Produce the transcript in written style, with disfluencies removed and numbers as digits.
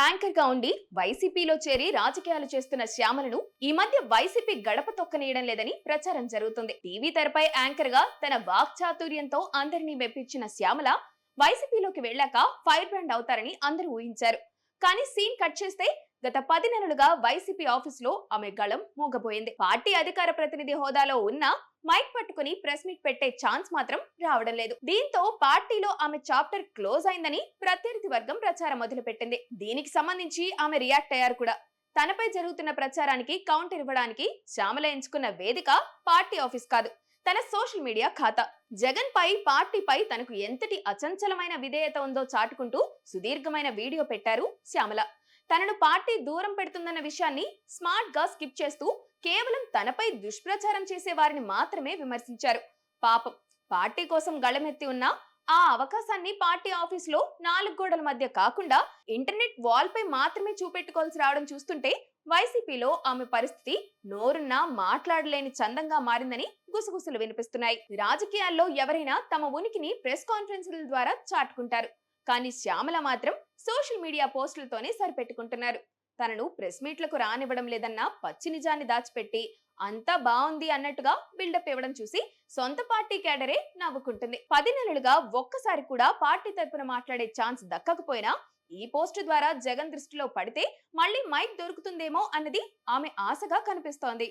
Anchor గా ఉండి వైసీపీలో చేరి రాజకీయాలు చేస్తున్న శ్యామలను ఈ మధ్య వైసీపీ గడప తొక్కనీయడం లేదని ప్రచారం జరుగుతుంది. టీవీ తెరపై యాంకర్ గా తన వాక్చాతుర్యంతో అందరినీ మెప్పించిన శ్యామల వైసీపీలోకి వెళ్లాక ఫైర్ బ్రాండ్ అవుతారని అందరూ ఊహించారు. కానీ సీన్ కట్ చేస్తే గత 10 నెలలుగా వైసీపీ ఆఫీస్ లో ఆమె గళం మూగపోయింది. పార్టీ అధికార ప్రతినిధి హోదాలో ఉన్న మైక్ పట్టుకుని ప్రెస్ మీట్ పెట్టే ఛాన్స్ మాత్రం రావడం లేదు. దీంతో పార్టీలో ఆమె చాప్టర్ క్లోజ్ అయిందని ప్రత్యర్థి వర్గం ప్రచారం మొదలుపెట్టింది. దీనికి సంబంధించి ఆమె రియాక్ట్ అయ్యారు కూడా. తనపై జరుగుతున్న ప్రచారానికి కౌంటర్ ఇవ్వడానికి శ్యామల ఎంచుకున్న వేదిక పార్టీ ఆఫీస్ కాదు, తన సోషల్ మీడియా ఖాతా. జగన్ పై పార్టీపై తనకు ఎంతటి అచంచలమైన విధేయత ఉందో చాటుకుంటూ సుదీర్ఘమైన వీడియో పెట్టారు శ్యామల. తనను పార్టీ దూరం పెడుతుందన్న విషయాన్ని స్మార్ట్ గా స్కిప్ చేస్తూ కేవలం తనపై దుష్ప్రచారం చేసే వారిని మాత్రమే విమర్శించారు. పాపం, పార్టీ కోసం గళమెత్తి ఉన్న ఆ అవకాశాన్ని పార్టీ ఆఫీస్ లో 4 గోడల మధ్య కాకుండా ఇంటర్నెట్ వాల్ పై మాత్రమే చూపెట్టుకోవాల్సి రావడం చూస్తుంటే వైసీపీలో ఆమె పరిస్థితి నోరున్నా మాట్లాడలేని చందంగా మారిందని గుసగుసలు వినిపిస్తున్నాయి. రాజకీయాల్లో ఎవరైనా తమ ఉనికిని ప్రెస్ కాన్ఫరెన్స్ల ద్వారా చాటుకుంటారు. కానీ శ్యామల మాత్రం సోషల్ మీడియా పోస్టులతోనే సరిపెట్టుకుంటున్నారు. తనను ప్రెస్ మీట్లకు రానివ్వడం లేదన్న పచ్చి నిజాన్ని దాచిపెట్టి అంతా బాగుంది అన్నట్టుగా బిల్డప్ ఇవ్వడం చూసి సొంత పార్టీ కేడరే నవ్వుకుంటుంది. 10 నెలలుగా ఒక్కసారి కూడా పార్టీ తరపున మాట్లాడే ఛాన్స్ దక్కకపోయినా ఈ పోస్టు ద్వారా జగన్ దృష్టిలో పడితే మళ్ళీ మైక్ దొరుకుతుందేమో అన్నది ఆమె ఆశగా కనిపిస్తోంది.